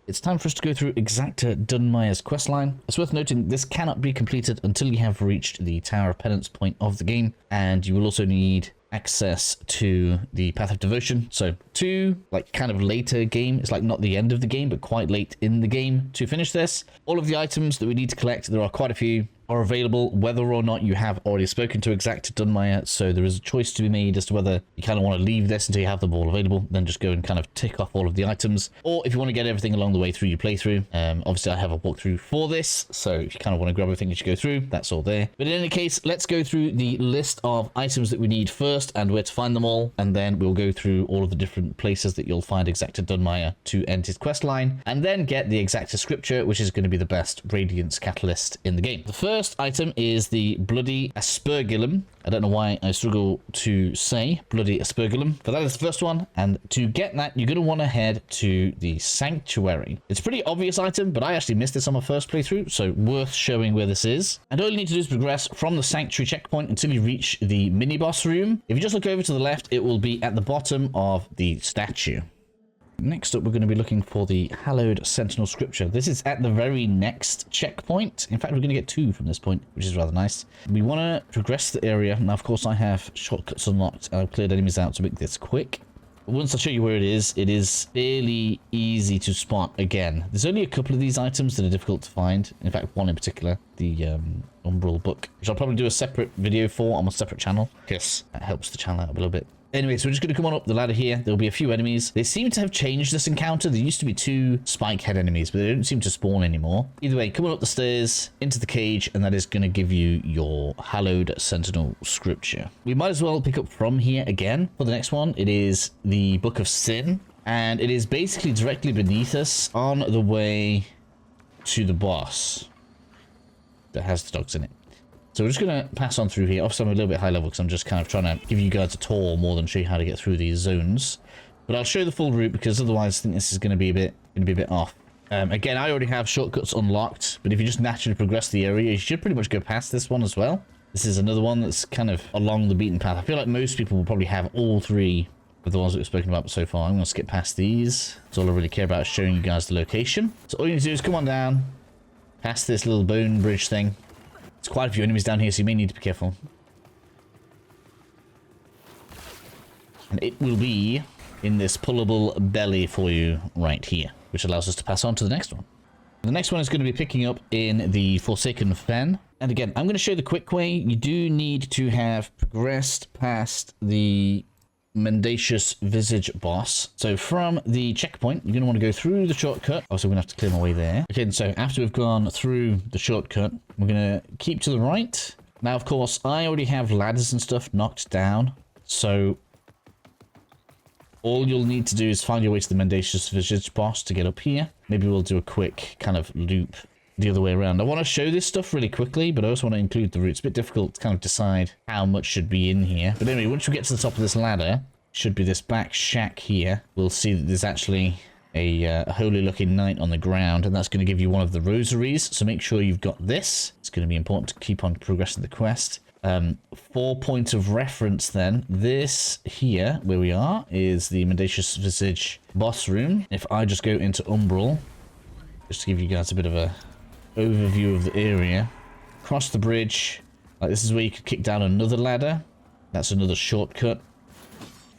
It's time for us to go through Exactor Dunmire's questline. It's worth noting this cannot be completed until you have reached the Tower of Penance point of the game, and you will also need access to the Path of Devotion. So kind of later game. It's like not the end of the game, but quite late in the game to finish this. All of the items that we need to collect, there are quite a few, are available whether or not you have already spoken to Exactor Dunmire. So there is a choice to be made as to whether you kind of want to leave this until you have them all available, then just go and kind of tick off all of the items, or if you want to get everything along the way through your playthrough. Obviously I have a walkthrough for this, so if you kind of want to grab everything as you go through, that's all there. But in any case, let's go through the list of items that we need first and where to find them all, and then we'll go through all of the different places that you'll find Exactor Dunmire to end his quest line, and then get the Exactor Scripture, which is going to be the best Radiance catalyst in the game. The first item is the Bloody Aspergillum. I don't know why I struggle to say Bloody Aspergillum, but that is the first one. And to get that, you're going to want to head to the Sanctuary. It's a pretty obvious item, but I actually missed this on my first playthrough, so worth showing where this is. And all you need to do is progress from the Sanctuary checkpoint until you reach the mini-boss room. If you just look over to the left, it will be at the bottom of the statue. Next up, we're going to be looking for the Hallowed Sentinel Scripture. This is at the very next checkpoint. In fact, we're going to get 2 from this point, which is rather nice. We want to progress the area. Now, of course, I have shortcuts unlocked, and I've cleared enemies out to make this quick. But once I show you where it is fairly easy to spot again. There's only a couple of these items that are difficult to find. In fact, one in particular, the Umbral book, which I'll probably do a separate video for on a separate channel, because that helps the channel out a little bit. Anyway, so we're just going to come on up the ladder here. There'll be a few enemies. They seem to have changed this encounter. There used to be 2 spike head enemies, but they don't seem to spawn anymore. Either way, come on up the stairs into the cage, and that is going to give you your Hallowed Sentinel Scripture. We might as well pick up from here again for the next one. It is the Book of Sin, and it is basically directly beneath us on the way to the boss that has the dogs in it. So we're just going to pass on through here. Obviously, I'm a little bit high level because I'm just kind of trying to give you guys a tour more than show you how to get through these zones. But I'll show the full route because otherwise I think this is going to be a bit off. Again, I already have shortcuts unlocked, but if you just naturally progress the area, you should pretty much go past this one as well. This is another one that's kind of along the beaten path. I feel like most people will probably have all 3 of the ones that we've spoken about so far. I'm going to skip past these. That's all I really care about, is showing you guys the location. So all you need to do is come on down, past this little bone bridge thing. There's quite a few enemies down here, so you may need to be careful. And it will be in this pullable belly for you right here, which allows us to pass on to the next one. The next one is going to be picking up in the Forsaken Fen. And again, I'm going to show the quick way. You do need to have progressed past the Mendacious Visage boss. So from the checkpoint, you're going to want to go through the shortcut. Also, we're going to have to clear my way there. Okay, so after we've gone through the shortcut, we're going to keep to the right. Now, of course, I already have ladders and stuff knocked down. So all you'll need to do is find your way to the Mendacious Visage boss to get up here. Maybe we'll do a quick kind of loop the other way around. I want to show this stuff really quickly, but I also want to include the route. It's a bit difficult to kind of decide how much should be in here. But anyway, once we get to the top of this ladder, should be this back shack here. We'll see that there's actually a holy looking knight on the ground, and that's going to give you one of the rosaries. So make sure you've got this. It's going to be important to keep on progressing the quest. 4 points of reference then. This here, where we are, is the Mendacious Visage boss room. If I just go into Umbral, just to give you guys a bit of a overview of the area. Cross the bridge. Like, this is where you could kick down another ladder. That's another shortcut.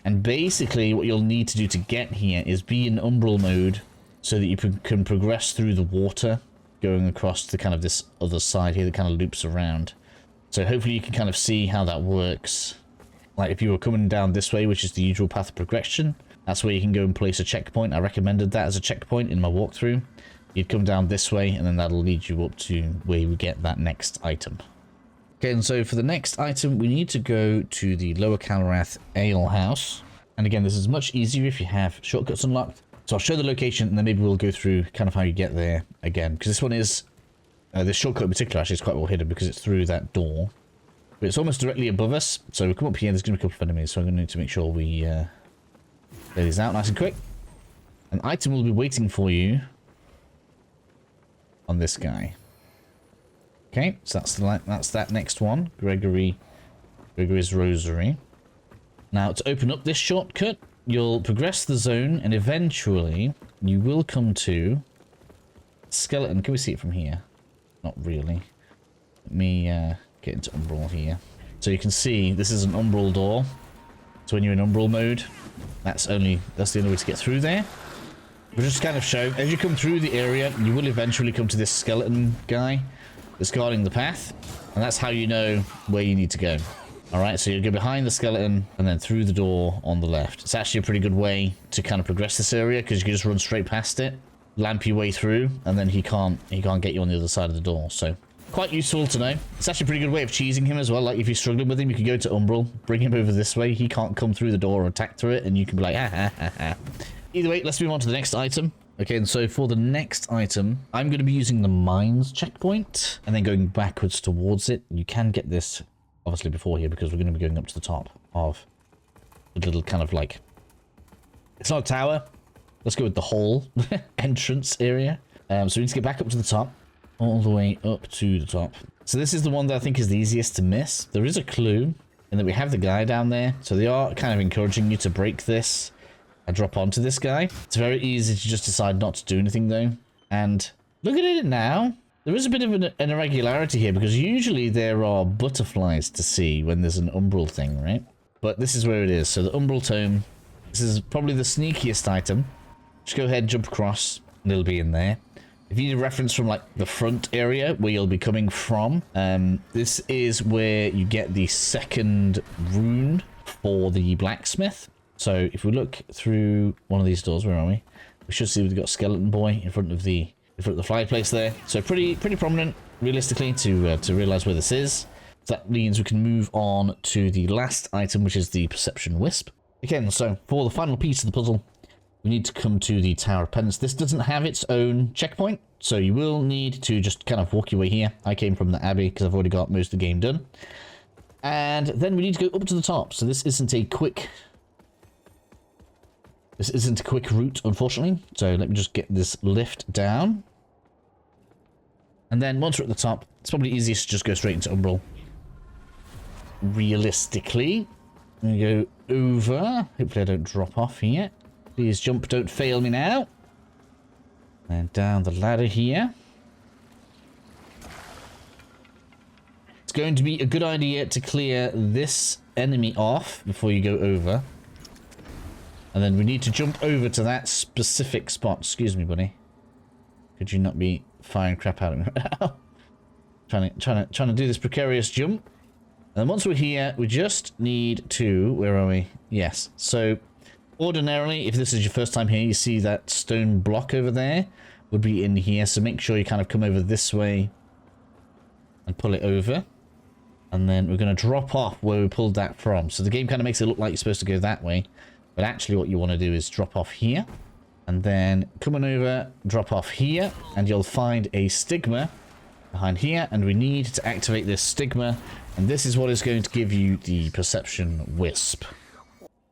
And basically what you'll need to do to get here is be in Umbral mode so that you can progress through the water going across to kind of this other side here that kind of loops around. So hopefully you can kind of see how that works. Like if you were coming down this way, which is the usual path of progression, that's where you can go and place a checkpoint. I recommended that as a checkpoint in my walkthrough. You'd come down this way, and then that'll lead you up to where you get that next item. Okay, and so for the next item, we need to go to the Lower Calrath Ale House. And again, this is much easier if you have shortcuts unlocked. So I'll show the location, and then maybe we'll go through kind of how you get there again. Because this one is, this shortcut in particular actually is quite well hidden because it's through that door. But it's almost directly above us. So we come up here, there's going to be a couple of enemies, so I'm going to need to make sure we lay these out nice and quick. An item will be waiting for you on this guy. Okay, so that's that next one, Gregory's Rosary. Now, to open up this shortcut, you'll progress the zone, and eventually you will come to skeleton, can we see it from here? Not really. Let me get into umbral here. So you can see this is an umbral door. So when you're in umbral mode, that's the only way to get through there. But just kind of show, as you come through the area, you will eventually come to this skeleton guy that's guarding the path. And that's how you know where you need to go. Alright, so you go behind the skeleton and then through the door on the left. It's actually a pretty good way to kind of progress this area because you can just run straight past it, lamp your way through, and then he can't get you on the other side of the door. So quite useful to know. It's actually a pretty good way of cheesing him as well. Like if you're struggling with him, you can go to umbral, bring him over this way. He can't come through the door or attack through it, and you can be like, ha ha ha ha. Either way, let's move on to the next item. Okay, and so for the next item, I'm going to be using the mines checkpoint and then going backwards towards it. You can get this obviously before here because we're going to be going up to the top of the little kind of like, it's not a tower. Let's go with the hall entrance area. So we need to get back up to the top, all the way up to the top. So this is the one that I think is the easiest to miss. There is a clue in that we have the guy down there. So they are kind of encouraging you to break this and drop onto this guy. It's very easy to just decide not to do anything though. And look at it now. There is a bit of an irregularity here because usually there are butterflies to see when there's an umbral thing, right? But this is where it is. So the umbral tome, this is probably the sneakiest item. Just go ahead, jump across, and it'll be in there. If you need a reference from like the front area where you'll be coming from, this is where you get the second rune for the blacksmith. So if we look through one of these doors, where are we? We should see we've got Skeleton Boy in front of the fireplace there. So pretty prominent, realistically, to realize where this is. That means we can move on to the last item, which is the Perception Wisp. Again, so for the final piece of the puzzle, we need to come to the Tower of Penance. This doesn't have its own checkpoint, so you will need to just kind of walk your way here. I came from the Abbey because I've already got most of the game done. And then we need to go up to the top. So this isn't a quick route, unfortunately. So let me just get this lift down. And then once we're at the top, it's probably easiest to just go straight into Umbral. Realistically. We go over. Hopefully I don't drop off here. Please jump, don't fail me now. And down the ladder here. It's going to be a good idea to clear this enemy off before you go over. And then we need to jump over to that specific spot. Excuse me, buddy. Could you not be firing crap out of me right now? trying to do this precarious jump. And then once we're here, we just need to... Where are we? Yes. So, ordinarily, if this is your first time here, you see that stone block over there would be in here. So make sure you kind of come over this way and pull it over. And then we're going to drop off where we pulled that from. So the game kind of makes it look like you're supposed to go that way. But actually what you want to do is drop off here. And then come on over, drop off here. And you'll find a stigma behind here. And we need to activate this stigma. And this is what is going to give you the Perception Wisp.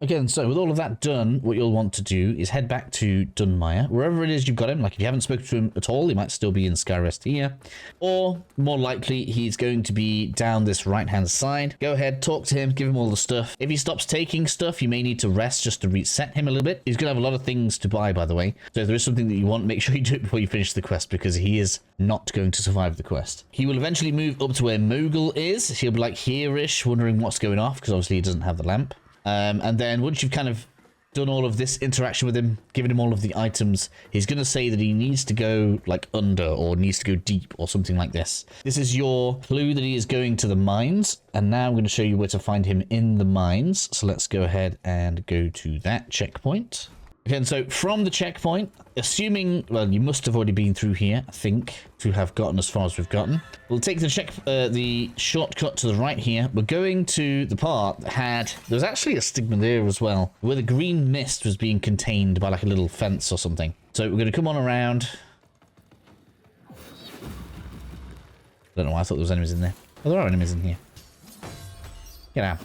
Again, so with all of that done, what you'll want to do is head back to Dunmire, wherever it is you've got him. Like if you haven't spoken to him at all, he might still be in Skyrest here. Or more likely, he's going to be down this right-hand side. Go ahead, talk to him, give him all the stuff. If he stops taking stuff, you may need to rest just to reset him a little bit. He's going to have a lot of things to buy, by the way. So if there is something that you want, make sure you do it before you finish the quest, because he is not going to survive the quest. He will eventually move up to where Mogul is. He'll be like here-ish, wondering what's going off, because obviously he doesn't have the lamp. And then once you've kind of done all of this interaction with him, given him all of the items, he's going to say that he needs to go like under or needs to go deep or something like this. This is your clue that he is going to the mines. And now I'm going to show you where to find him in the mines. So let's go ahead and go to that checkpoint. Okay, and so from the checkpoint, assuming, well, you must have already been through here, I think, to have gotten as far as we've gotten. We'll take the shortcut to the right here. We're going to the part that had, there was actually a stigma there as well, where the green mist was being contained by like a little fence or something. So we're going to come on around. I don't know why I thought there was enemies in there. Oh, there are enemies in here. Get out.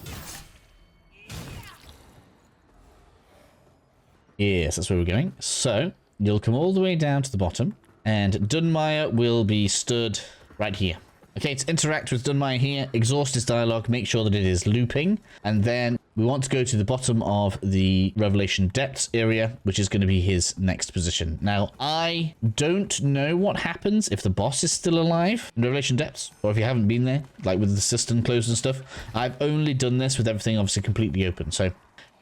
Yes, that's where we're going. So, you'll come all the way down to the bottom, and Dunmire will be stood right here. Okay, to interact with Dunmire here, exhaust his dialogue, make sure that it is looping, and then we want to go to the bottom of the Revelation Depths area, which is going to be his next position. Now, I don't know what happens if the boss is still alive in Revelation Depths, or if you haven't been there, like with the cistern closed and stuff. I've only done this with everything obviously completely open, so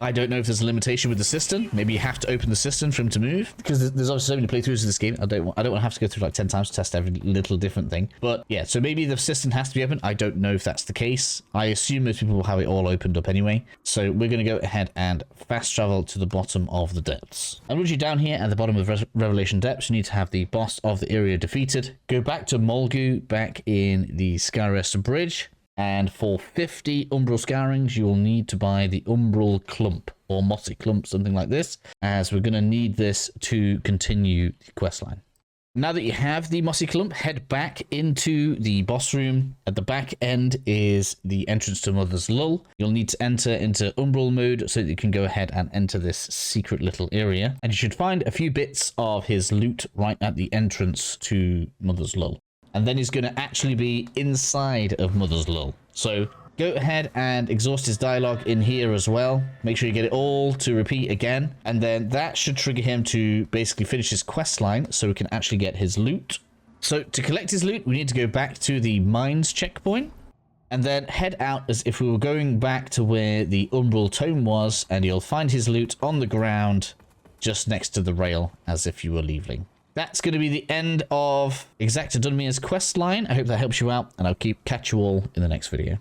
I don't know if there's a limitation with the cistern. Maybe you have to open the cistern for him to move, because there's obviously so many playthroughs of this game. I don't want to have to go through like 10 times to test every little different thing. But yeah, so maybe the cistern has to be open. I don't know if that's the case. I assume most people will have it all opened up anyway. So we're going to go ahead and fast travel to the bottom of the depths. And once you're down here at the bottom of Revelation Depths, you need to have the boss of the area defeated. Go back to Mulgu, back in the Skyrest Bridge. And for 50 umbral scourings, you will need to buy the umbral clump, or mossy clump, something like this, as we're going to need this to continue the questline. Now that you have the mossy clump, head back into the boss room. At the back end is the entrance to Mother's Lull. You'll need to enter into umbral mode so that you can go ahead and enter this secret little area. And you should find a few bits of his loot right at the entrance to Mother's Lull. And then he's going to actually be inside of Mother's Lull. So go ahead and exhaust his dialogue in here as well. Make sure you get it all to repeat again. And then that should trigger him to basically finish his quest line so we can actually get his loot. So to collect his loot, we need to go back to the mines checkpoint. And then head out as if we were going back to where the Umbral Tome was. And you'll find his loot on the ground just next to the rail as if you were leaving. That's going to be the end of Exactor Dunmire's quest line. I hope that helps you out, and I'll catch you all in the next video.